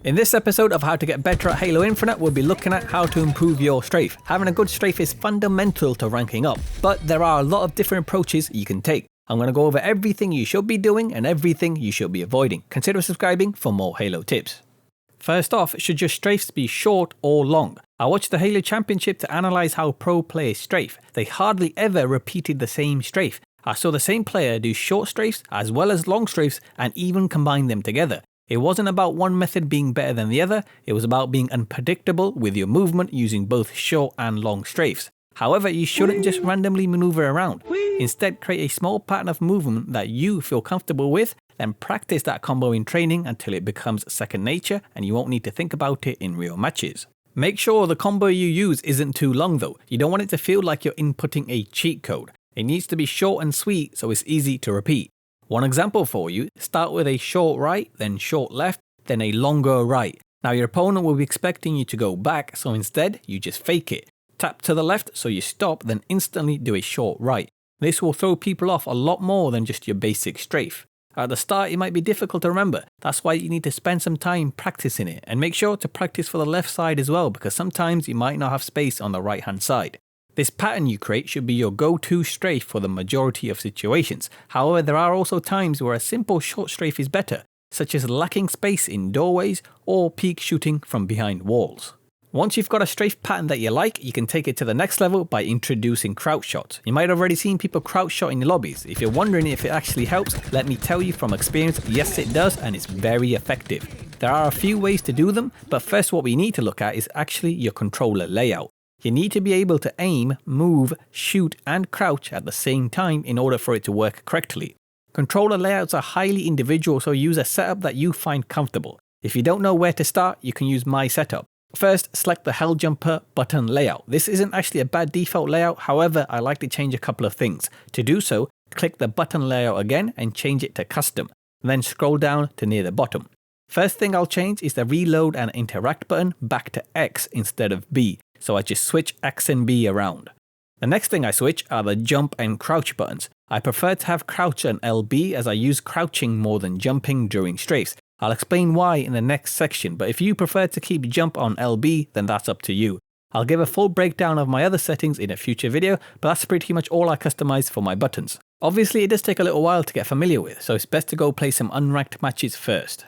In this episode of How to Get Better at Halo Infinite, we'll be looking at how to improve your strafe. Having a good strafe is fundamental to ranking up, but there are a lot of different approaches you can take. I'm going to go over everything you should be doing and everything you should be avoiding. Consider subscribing for more Halo tips. First off, should your strafes be short or long? I watched the Halo Championship to analyse how pro players strafe. They hardly ever repeated the same strafe. I saw the same player do short strafes as well as long strafes and even combine them together. It wasn't about one method being better than the other, it was about being unpredictable with your movement using both short and long strafes. However, you shouldn't just randomly maneuver around. Instead, create a small pattern of movement that you feel comfortable with, then practice that combo in training until it becomes second nature and you won't need to think about it in real matches. Make sure the combo you use isn't too long though. You don't want it to feel like you're inputting a cheat code. It needs to be short and sweet so it's easy to repeat. One example for you, start with a short right, then short left, then a longer right. Now your opponent will be expecting you to go back, so instead you just fake it. Tap to the left so you stop, then instantly do a short right. This will throw people off a lot more than just your basic strafe. At the start it might be difficult to remember, that's why you need to spend some time practicing it, and make sure to practice for the left side as well because sometimes you might not have space on the right hand side. This pattern you create should be your go-to strafe for the majority of situations. However, there are also times where a simple short strafe is better, such as lacking space in doorways or peek shooting from behind walls. Once you've got a strafe pattern that you like, you can take it to the next level by introducing crouch shots. You might have already seen people crouch shot in lobbies. If you're wondering if it actually helps, let me tell you from experience, yes it does, and it's very effective. There are a few ways to do them, but first what we need to look at is actually your controller layout. You need to be able to aim, move, shoot and crouch at the same time in order for it to work correctly. Controller layouts are highly individual, so use a setup that you find comfortable. If you don't know where to start, you can use my setup. First, select the Hell Jumper button layout. This isn't actually a bad default layout, however, I like to change a couple of things. To do so, click the button layout again and change it to custom. Then scroll down to near the bottom. First thing I'll change is the reload and interact button back to X instead of B. So I just switch X and B around. The next thing I switch are the jump and crouch buttons. I prefer to have crouch and LB as I use crouching more than jumping during strafes. I'll explain why in the next section, but if you prefer to keep jump on LB, then that's up to you. I'll give a full breakdown of my other settings in a future video, but that's pretty much all I customize for my buttons. Obviously it does take a little while to get familiar with, so it's best to go play some unranked matches first.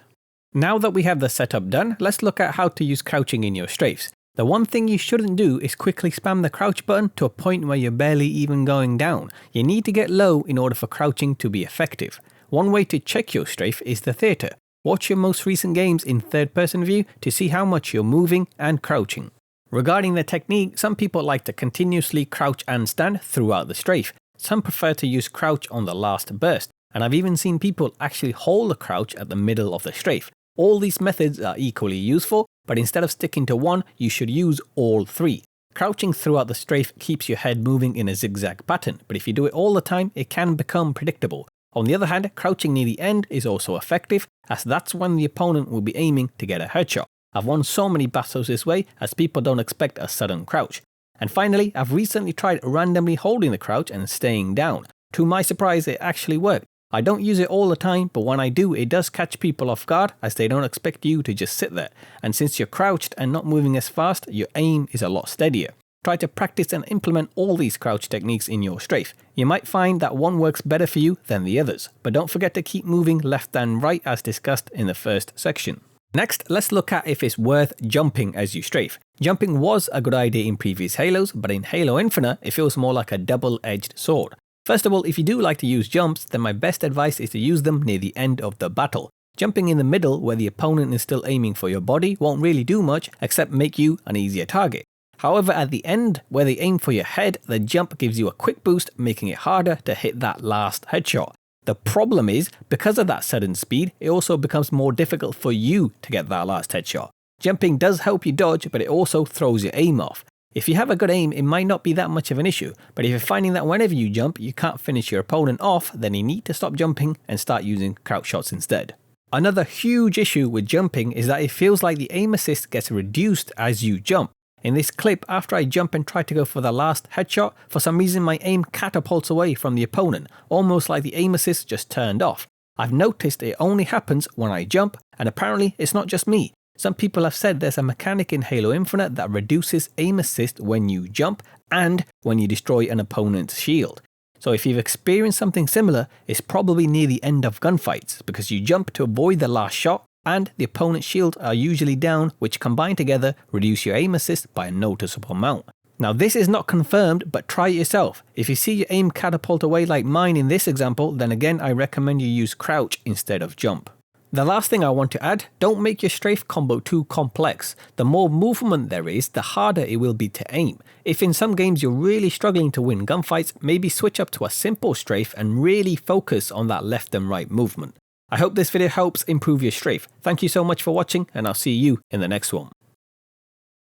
Now that we have the setup done, let's look at how to use crouching in your strafes. The one thing you shouldn't do is quickly spam the crouch button to a point where you're barely even going down. You need to get low in order for crouching to be effective. One way to check your strafe is the theatre. Watch your most recent games in third person view to see how much you're moving and crouching. Regarding the technique, some people like to continuously crouch and stand throughout the strafe. Some prefer to use crouch on the last burst, and I've even seen people actually hold the crouch at the middle of the strafe. All these methods are equally useful, but instead of sticking to one, you should use all three. Crouching throughout the strafe keeps your head moving in a zigzag pattern, but if you do it all the time, it can become predictable. On the other hand, crouching near the end is also effective, as that's when the opponent will be aiming to get a headshot. I've won so many battles this way, as people don't expect a sudden crouch. And finally, I've recently tried randomly holding the crouch and staying down. To my surprise, it actually worked. I don't use it all the time, but when I do, it does catch people off guard as they don't expect you to just sit there. And since you're crouched and not moving as fast, your aim is a lot steadier. Try to practice and implement all these crouch techniques in your strafe. You might find that one works better for you than the others, but don't forget to keep moving left and right as discussed in the first section. Next, let's look at if it's worth jumping as you strafe. Jumping was a good idea in previous Halos, but in Halo Infinite, it feels more like a double-edged sword. First of all, if you do like to use jumps, then my best advice is to use them near the end of the battle. Jumping in the middle where the opponent is still aiming for your body won't really do much except make you an easier target. However, at the end where they aim for your head, the jump gives you a quick boost, making it harder to hit that last headshot. The problem is, because of that sudden speed, it also becomes more difficult for you to get that last headshot. Jumping does help you dodge, but it also throws your aim off. If you have a good aim, it might not be that much of an issue, but if you're finding that whenever you jump, you can't finish your opponent off, then you need to stop jumping and start using crouch shots instead. Another huge issue with jumping is that it feels like the aim assist gets reduced as you jump. In this clip, after I jump and try to go for the last headshot, for some reason my aim catapults away from the opponent, almost like the aim assist just turned off. I've noticed it only happens when I jump, and apparently it's not just me. Some people have said there's a mechanic in Halo Infinite that reduces aim assist when you jump and when you destroy an opponent's shield. So if you've experienced something similar, it's probably near the end of gunfights because you jump to avoid the last shot and the opponent's shields are usually down, which combined together reduce your aim assist by a noticeable amount. Now this is not confirmed, but try it yourself. If you see your aim catapult away like mine in this example, then again I recommend you use crouch instead of jump. The last thing I want to add, don't make your strafe combo too complex. The more movement there is, the harder it will be to aim. If in some games you're really struggling to win gunfights, maybe switch up to a simple strafe and really focus on that left and right movement. I hope this video helps improve your strafe. Thank you so much for watching and I'll see you in the next one.